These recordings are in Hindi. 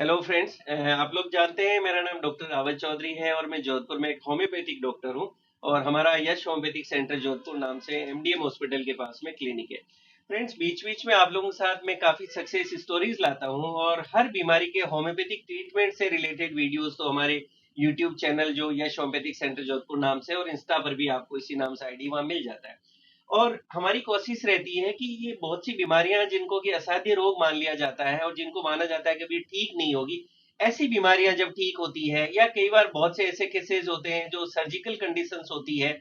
हेलो फ्रेंड्स, आप लोग जानते हैं मेरा नाम डॉक्टर रावत चौधरी है और मैं जोधपुर में एक होम्योपैथिक डॉक्टर हूं। और हमारा यश होम्योपैथिक सेंटर जोधपुर नाम से एमडीएम हॉस्पिटल के पास में क्लिनिक है। फ्रेंड्स, बीच बीच में आप लोगों के साथ मैं काफी सक्सेस स्टोरीज लाता हूं और हर बीमारी के होम्योपैथिक ट्रीटमेंट से रिलेटेड वीडियोस तो हमारे यूट्यूब चैनल जो यश होम्योपैथिक सेंटर जोधपुर नाम से और इंस्टा पर भी आपको इसी नाम से आईडी वहां मिल जाता है। और हमारी कोशिश रहती है कि ये बहुत सी बीमारियां जिनको कि असाध्य रोग मान लिया जाता है और जिनको माना जाता है कि अभी ठीक नहीं होगी, ऐसी बीमारियां जब ठीक होती है या कई बार बहुत से ऐसे केसेस होते हैं जो सर्जिकल कंडीशंस होती है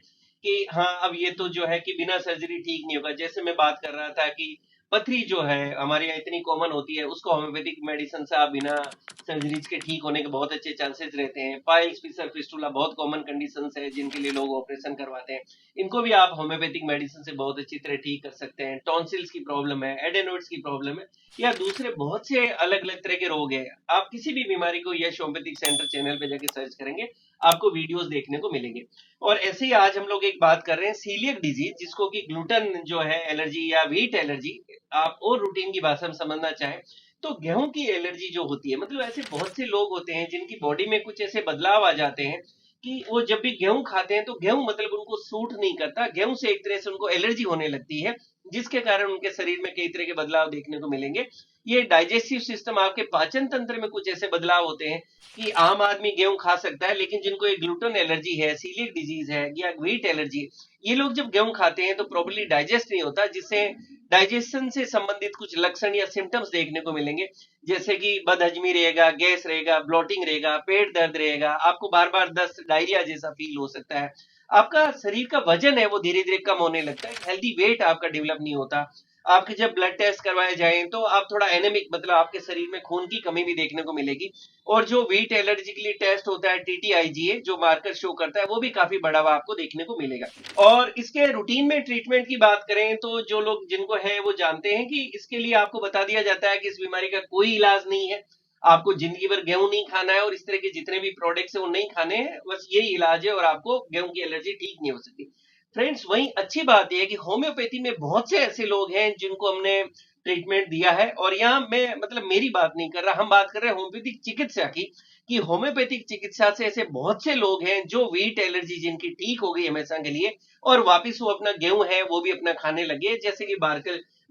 कि हाँ अब ये तो जो है कि बिना सर्जरी ठीक नहीं होगा। जैसे मैं बात कर रहा था कि पथरी जो है हमारे यहाँ इतनी कॉमन होती है, उसको होम्योपैथिक मेडिसिन से आप बिना सर्जरीज के ठीक होने के बहुत अच्छे चांसेस रहते हैं। पाइल्स, फिशर, फिस्टुला बहुत कॉमन कंडीशंस है जिनके लिए लोग ऑपरेशन करवाते हैं। इनको भी आप होम्योपैथिक मेडिसिन से बहुत अच्छी तरह ठीक कर सकते हैं। टॉन्सिल्स की प्रॉब्लम है, एडेनोइड्स की प्रॉब्लम है या दूसरे बहुत से अलग अलग तरह के रोग हैं। आप किसी भी बीमारी को यश होम्योपैथिक सेंटर चैनल पे जाके सर्च करेंगे, आपको वीडियोस देखने को मिलेंगे। और ऐसे ही आज हम लोग एक बात कर रहे हैं सीलियक डिजीज, जिसको कि ग्लूटन जो है एलर्जी या व्हीट एलर्जी, आप और रूटीन की भाषा में समझना चाहें तो गेहूं की एलर्जी जो होती है। मतलब ऐसे बहुत से लोग होते हैं जिनकी बॉडी में कुछ ऐसे बदलाव आ जाते हैं कि वो जब भी गेहूं खाते हैं तो गेहूं मतलब उनको सूट नहीं करता, गेहूं से एक तरह से उनको एलर्जी होने लगती है, जिसके कारण उनके शरीर में कई तरह के बदलाव देखने को मिलेंगे। ये डाइजेस्टिव सिस्टम, आपके पाचन तंत्र में कुछ ऐसे बदलाव होते हैं कि आम आदमी गेहूं खा सकता है, लेकिन जिनको ये ग्लूटन एलर्जी है, सीलियक डिजीज है या व्हीट एलर्जी है, ये लोग जब गेहूं खाते हैं तो प्रॉपर्ली डाइजेस्ट नहीं होता, जिससे डाइजेशन से संबंधित कुछ लक्षण या सिम्टम्स देखने को मिलेंगे। जैसे कि बदहजमी रहेगा, गैस रहेगा, ब्लोटिंग रहेगा, पेट दर्द रहेगा, आपको बार बार दस्त, डायरिया जैसा फील हो सकता है। आपका शरीर का वजन है वो धीरे धीरे कम होने लगता है, हेल्दी वेट आपका डेवलप नहीं होता। आपके जब ब्लड टेस्ट करवाए जाएं तो आप थोड़ा एनेमिक, मतलब आपके शरीर में खून की कमी भी देखने को मिलेगी। और जो व्हीट एलर्जी के लिए टेस्ट होता है टीटीआईजीए, जो मार्कर शो करता है, वो भी काफी बढ़ा हुआ आपको देखने को मिलेगा। और इसके रूटीन में ट्रीटमेंट की बात करें तो जो लोग जिनको है वो जानते हैं कि इसके लिए आपको बता दिया जाता है कि इस बीमारी का कोई इलाज नहीं है, आपको जिंदगी भर गेहूं नहीं खाना है और इस तरह के जितने भी प्रोडक्ट्स है वो नहीं खाने हैं, बस यही इलाज है और आपको गेहूं की एलर्जी ठीक नहीं हो सकती। फ्रेंड्स, वही अच्छी बात यह है कि होम्योपैथी में बहुत से ऐसे लोग हैं जिनको हमने ट्रीटमेंट दिया है। और यहाँ मैं मतलब मेरी बात नहीं कर रहा, हम बात कर रहे हैं होम्योपैथिक चिकित्सा की, कि होम्योपैथिक चिकित्सा से ऐसे बहुत से लोग हैं जो व्हीट एलर्जी जिनकी ठीक हो गई हमेशा के लिए और वापिस वो अपना गेहूं है वो भी अपना खाने लगे जैसे कि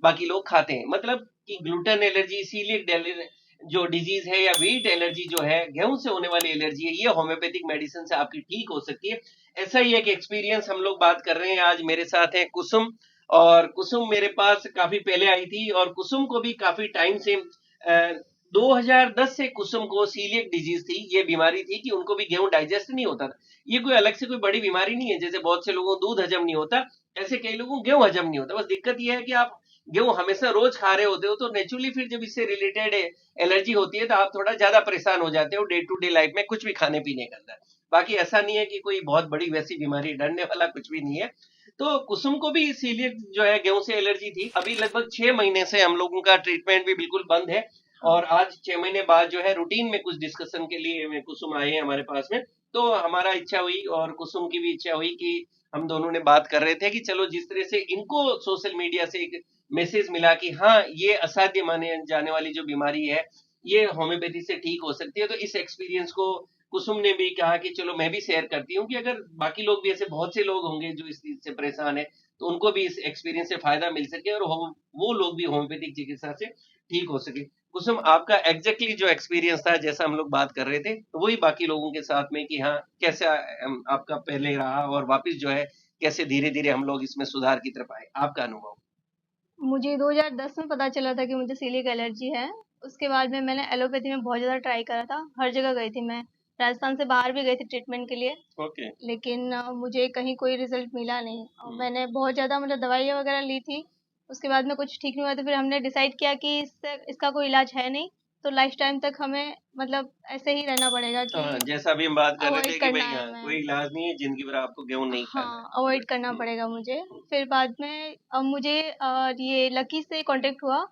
बाकी लोग खाते हैं। मतलब कि ग्लूटेन एलर्जी, सीलियक जो डिजीज है या व्हीट एलर्जी जो है, गेहूं से होने वाली एलर्जी है, ये होम्योपैथिक मेडिसिन से आपकी ठीक हो सकती है। ऐसा ही एक एक्सपीरियंस हम लोग बात कर रहे हैं। आज मेरे साथ है कुसुम, और कुसुम मेरे पास काफी पहले आई थी और कुसुम को भी काफी टाइम से 2010 से कुसुम को सीलियक डिजीज थी, ये बीमारी थी कि उनको भी गेहूं डाइजेस्ट नहीं होता था। ये कोई अलग से कोई बड़ी बीमारी नहीं है, जैसे बहुत से लोगों को दूध हजम नहीं होता, ऐसे कई लोगों को गेहूं हजम नहीं होता। बस दिक्कत ये है कि आप गेहूं हमेशा रोज खा रहे होते हो तो नेचुरली फिर जब इससे रिलेटेड एलर्जी होती है तो आप थोड़ा ज्यादा परेशान हो जाते हो डे टू डे लाइफ में कुछ भी खाने पीने के अंदर। बाकी ऐसा नहीं है कि कोई बहुत बड़ी वैसी बीमारी, डरने वाला कुछ भी नहीं है। तो कुसुम को भी इसीलिए जो है गेहूं से एलर्जी थी। अभी लगभग 6 महीने से हम लोगों का ट्रीटमेंट भी बिल्कुल बंद है और आज 6 महीने बाद जो है रूटीन में कुछ डिस्कशन के लिए कुसुम आए हैं हमारे पास में। तो हमारा इच्छा हुई और कुसुम की भी इच्छा हुई कि हम दोनों ने बात कर रहे थे कि चलो जिस तरह से इनको सोशल मीडिया से एक मैसेज मिला कि हाँ ये असाध्य माने जाने वाली जो बीमारी है ये होम्योपैथी से ठीक हो सकती है, तो इस एक्सपीरियंस को कुसुम ने भी कहा कि चलो मैं भी शेयर करती हूँ कि अगर बाकी लोग भी, ऐसे बहुत से लोग होंगे जो इस चीज से परेशान है, तो उनको भी इस एक्सपीरियंस से फायदा मिल सके और वो लोग भी होम्योपैथिक चिकित्सा से ठीक हो सके। कुसुम, आपका एग्जैक्टली जो एक्सपीरियंस था जैसा हम लोग बात कर रहे थे, तो वही बाकी लोगों के साथ में कि हाँ कैसे आपका पहले रहा और वापस जो है कैसे धीरे धीरे हम लोग इसमें सुधार की तरफ आए, आपका अनुभव। मुझे 2010 में पता चला था कि मुझे सीलियक एलर्जी है। उसके बाद में मैंने एलोपैथी में बहुत ज़्यादा ट्राई करा था, हर जगह गई थी मैं। राजस्थान से बाहर भी गई थी ट्रीटमेंट के लिए, ओके। लेकिन मुझे कहीं कोई रिजल्ट मिला नहीं और हम्म। मैंने बहुत ज़्यादा मतलब दवाइयाँ वगैरह ली थी। उसके बाद में कुछ ठीक नहीं हुआ तो फिर हमने डिसाइड किया कि इसका कोई इलाज है नहीं, तो लाइफ टाइम तक हमें मतलब ऐसे ही रहना पड़ेगा कि हाँ, जैसा अभी हम बात कर रहे अवॉइड थे कि करना भाई है हाँ हमें। कोई इलाज नहीं है, जिंदगी भर आपको गेहूं नहीं खाना है। हाँ, अवॉइड करना हम्म। पड़ेगा मुझे। फिर बाद में अब मुझे ये लकी से कांटेक्ट हुआ।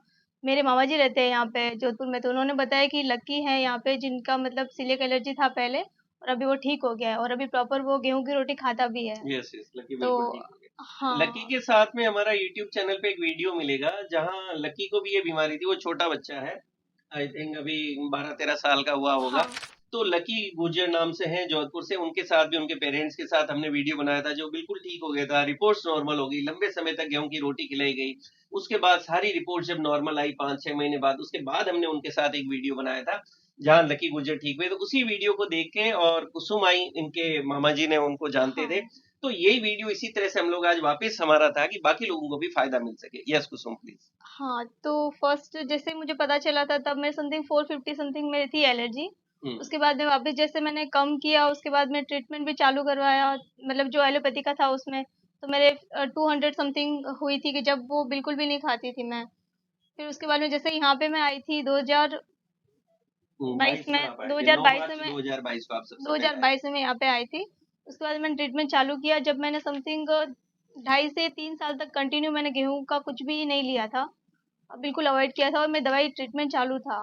मेरे मामा जी रहते हैं यहाँ पे जोधपुर में, तो उन्होंने बताया कि लकी है यहाँ पे जिनका मतलब सीलियक एलर्जी था पहले और अभी वो ठीक हो गया है और अभी प्रॉपर वो गेहूं की रोटी खाता भी है। यस यस, लकी तो बिल्कुल ठीक हो गया। लकी हाँ। के साथ में हमारा यूट्यूब चैनल पे एक वीडियो मिलेगा जहां लकी को भी ये बीमारी थी, वो छोटा बच्चा है आई थिंक अभी 12-13 साल का हुआ होगा। हाँ तो लकी गुर्जर नाम से हैं जोधपुर से, उनके साथ भी, उनके पेरेंट्स के साथ हमने वीडियो बनाया था, जो बिल्कुल ठीक हो गया था, रिपोर्ट्स नॉर्मल हो गई, लंबे समय तक गेहूं की रोटी खिलाई गई। उसके बाद सारी रिपोर्ट जब नॉर्मल आई 5-6 महीने बाद, उसके बाद हमने उनके साथ एक वीडियो बनाया था जहां लकी गुर्जर ठीक हुए। तो उसी वीडियो को देख के, और कुसुम आई इनके मामा जी ने उनको जानते थे, हाँ तो यही वीडियो इसी तरह से हम लोग आज वापस हमारा था कि बाकी लोगों को भी फायदा मिल सके। Yes Kusum please. हाँ, तो फर्स्ट जैसे मुझे पता चला था तब मैं समथिंग 450 समथिंग मेरी थी एलर्जी। हम्म। उसके बाद में वापस जैसे मैंने कम किया, उसके बाद में ट्रीटमेंट भी चालू करवाया, मतलब जो एलोपैथी का था उसमें, तो मेरे 200 समथिंग हुई थी कि जब वो बिल्कुल भी नहीं खाती थी मैं। फिर उसके बाद में जैसे यहाँ पे मैं आई थी 2022 22 में में, आप आए थे, 9 2022 में मार्च मैं 2022 को आप सबसे पहले आए 2022 में मैं यहाँ पे आई थी। उसके बाद मैंने ट्रीटमेंट चालू किया, जब मैंने समथिंग 2.5 से 3 साल तक कंटिन्यू मैंने गेहूं का कुछ भी नहीं लिया था, बिल्कुल अवॉइड किया था, और मैं दवाई ट्रीटमेंट चालू था।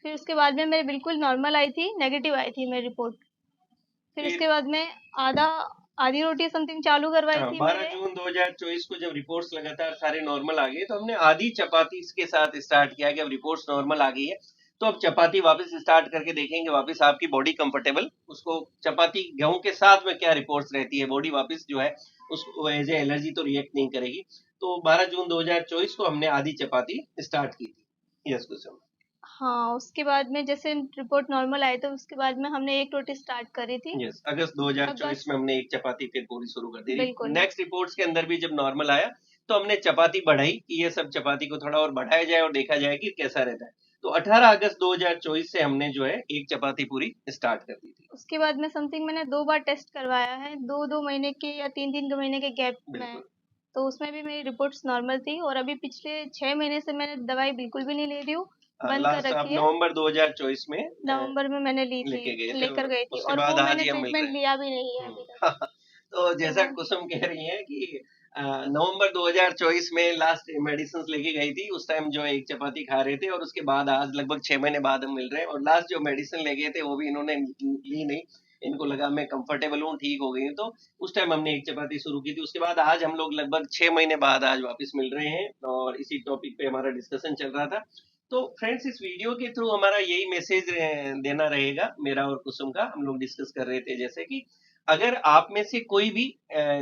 फिर उसके बाद में मेरे बिल्कुल नॉर्मल आई थी, नेगेटिव आई थी मेरी रिपोर्ट। फिर फिर। उसके बाद में आधा आधी रोटी समथिंग चालू करवाई हाँ, थी 12 मेरे। जून 2024 को जब रिपोर्ट्स लगातार सारे नॉर्मल आ गए, तो हमने आधी चपाती के साथ स्टार्ट किया कि अब रिपोर्ट्स नॉर्मल आ गई है, तो अब चपाती वापस स्टार्ट करके देखेंगे, वापस आपकी बॉडी कंफर्टेबल, उसको चपाती गेहूं के साथ में क्या रिपोर्ट्स रहती है, बॉडी वापस जो है उसको एज ए एलर्जी तो रिएक्ट नहीं करेगी। तो 12 जून 2024 को हमने आधी चपाती स्टार्ट की थी। यस कुछ। हाँ, उसके बाद में जैसे रिपोर्ट नॉर्मल आई तो उसके बाद में हमने एक रोटी स्टार्ट करी थी। यस, अगस्त 2024 में अगस्त, हमने एक चपाती फिर पूरी शुरू कर दी थी। बिल्कुल। नेक्स्ट रिपोर्ट्स के अंदर भी जब नॉर्मल आया, तो हमने चपाती बढ़ाई कि ये सब चपाती को थोड़ा और बढ़ाया जाए और देखा जाए कि कैसा रहता है। तो 18 अगस्त 2024 से हमने जो है एक चपाती पूरी स्टार्ट कर दी थी। उसके बाद में समथिंग मैंने 2 बार टेस्ट करवाया है, 2-2 महीने के या 3-3 महीने के गैप में। बिल्कुल। तो उसमें भी मेरी रिपोर्ट्स नॉर्मल थी, और अभी पिछले 6 महीने से मैंने दवाई बिल्कुल भी नहीं ले रही हूँ, बंद कर लास्ट आप रखी है। नवंबर 2024 में नवंबर में मैंने ली थी, लेके गए थे, लेकर और गई थी, उसके और वो बाद आज मैंने ही हम मिल रहे ट्रीटमेंट हैं। लिया भी नहीं है अभी तक। तो तो जैसा कुसुम कह रही है कि नवंबर 2024 में लास्ट मेडिसिन लेके गई थी, उस टाइम जो एक चपाती खा रहे थे, और उसके बाद आज लगभग 6 महीने बाद हम मिल रहे हैं, और लास्ट जो मेडिसिन ले गए थे वो भी इन्होंने ली नहीं। इनको लगा मैं कंफर्टेबल हूँ, ठीक हो गई हूँ, तो उस टाइम हमने एक चपाती शुरू की थी। उसके बाद आज हम लोग लगभग 6 महीने बाद आज वापस मिल रहे हैं, और इसी टॉपिक पे हमारा डिस्कशन चल रहा था। तो फ्रेंड्स, इस वीडियो के थ्रू हमारा यही मैसेज देना रहेगा, मेरा और कुसुम का। हम लोग डिस्कस कर रहे थे जैसे कि अगर आप में से कोई भी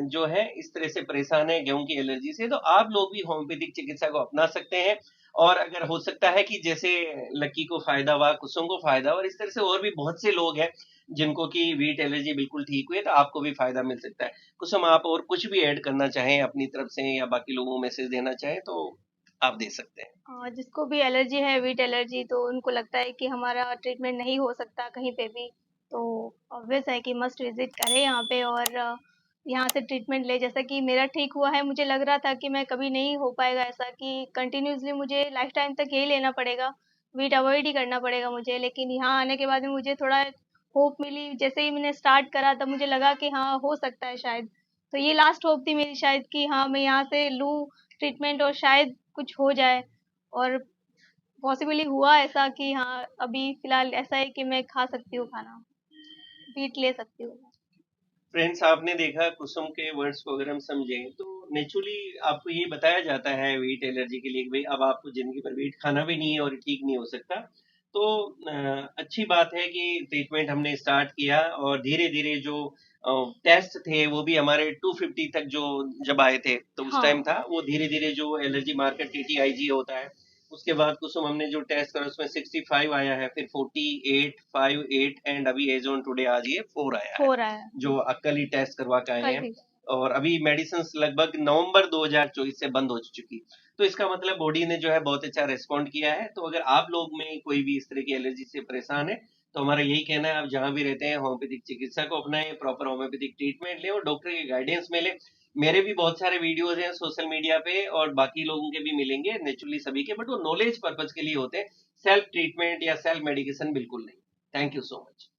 जो है इस तरह से परेशान है गेहूं की एलर्जी से, तो आप लोग भी होम्योपैथिक चिकित्सा को अपना सकते हैं। और अगर हो सकता है कि जैसे लकी को फायदा हुआ, कुसुम को फायदा हुआ, और इस तरह से और भी बहुत से लोग हैं जिनको कि वीट एलर्जी बिल्कुल ठीक हुई है, तो आपको भी फायदा मिल सकता है। कुसुम, आप और कुछ भी ऐड करना चाहें अपनी तरफ से, या बाकी लोगों को मैसेज देना चाहें, तो आप दे सकते हैं। जिसको भी एलर्जी है, वीट एलर्जी, तो उनको लगता है कि हमारा ट्रीटमेंट नहीं हो सकता कहीं पे भी, तो ऑब्वियस है कि मस्ट विजिट करें यहाँ पे, और यहाँ से ट्रीटमेंट ले। जैसा कि मेरा ठीक हुआ है, मुझे लग रहा था कि मैं कभी नहीं हो पाएगा ऐसा, कि कंटिन्यूअसली मुझे लाइफ टाइम तक यही लेना पड़ेगा, वीट अवॉइड ही करना पड़ेगा मुझे। लेकिन यहाँ आने के बाद में मुझे थोड़ा होप मिली, जैसे ही मैंने स्टार्ट करा तब मुझे लगा कि हाँ, हो सकता है शायद। तो ये लास्ट होप थी मेरी शायद, कि हाँ, मैं यहाँ से लूँ ट्रीटमेंट और शायद कुछ हो जाए। और पॉसिबली हुआ ऐसा कि हाँ, अभी फिलहाल ऐसा है कि मैं खा सकती हूँ खाना, वीट ले सकती हूँ। फ्रेंड्स, आपने देखा कुसुम के वर्ड्स को अगर हम समझें, तो नेचुरली आपको ये बताया जाता है वीट एलर्जी के लिए कि भाई अब आपको जिंदगी भर वीट खाना भी नहीं है और ठीक नहीं हो सकता। तो अच्छी बात है कि ट्रीटमेंट हमने स्टार्ट किया, और धीरे धीरे जो टेस्ट थे वो भी हमारे 250 तक जो जब आए थे, तो उस टाइम हाँ, था वो धीरे धीरे जो एलर्जी मार्कर टीटीआईजी होता है, उसके बाद कुसुम हमने जो टेस्ट करा उसमें 65 आया है, फिर 48, 58, एंड अभी एज ऑन टुडे आज ये 4 आया है, हो रहा है। जो कल ही टेस्ट करवा के आए कल हैं। ही। और अभी मेडिसिन लगभग नवंबर 2024 से बंद हो चुकी। तो इसका मतलब बॉडी ने जो है बहुत अच्छा रिस्पॉन्ड किया है। तो अगर आप लोग में कोई भी इस तरह की एलर्जी से परेशान है, तो हमारा यही कहना है, आप जहां भी रहते हैं होम्योपैथिक चिकित्सा को अपनाएं, प्रॉपर होम्योपैथिक ट्रीटमेंट लें और डॉक्टर की गाइडेंस में लें। मेरे भी बहुत सारे वीडियोस हैं सोशल मीडिया पे, और बाकी लोगों के भी मिलेंगे नेचुरली सभी के, बट वो नॉलेज पर्पज के लिए होते हैं, सेल्फ ट्रीटमेंट या सेल्फ मेडिकेशन बिल्कुल नहीं। Thank you so much.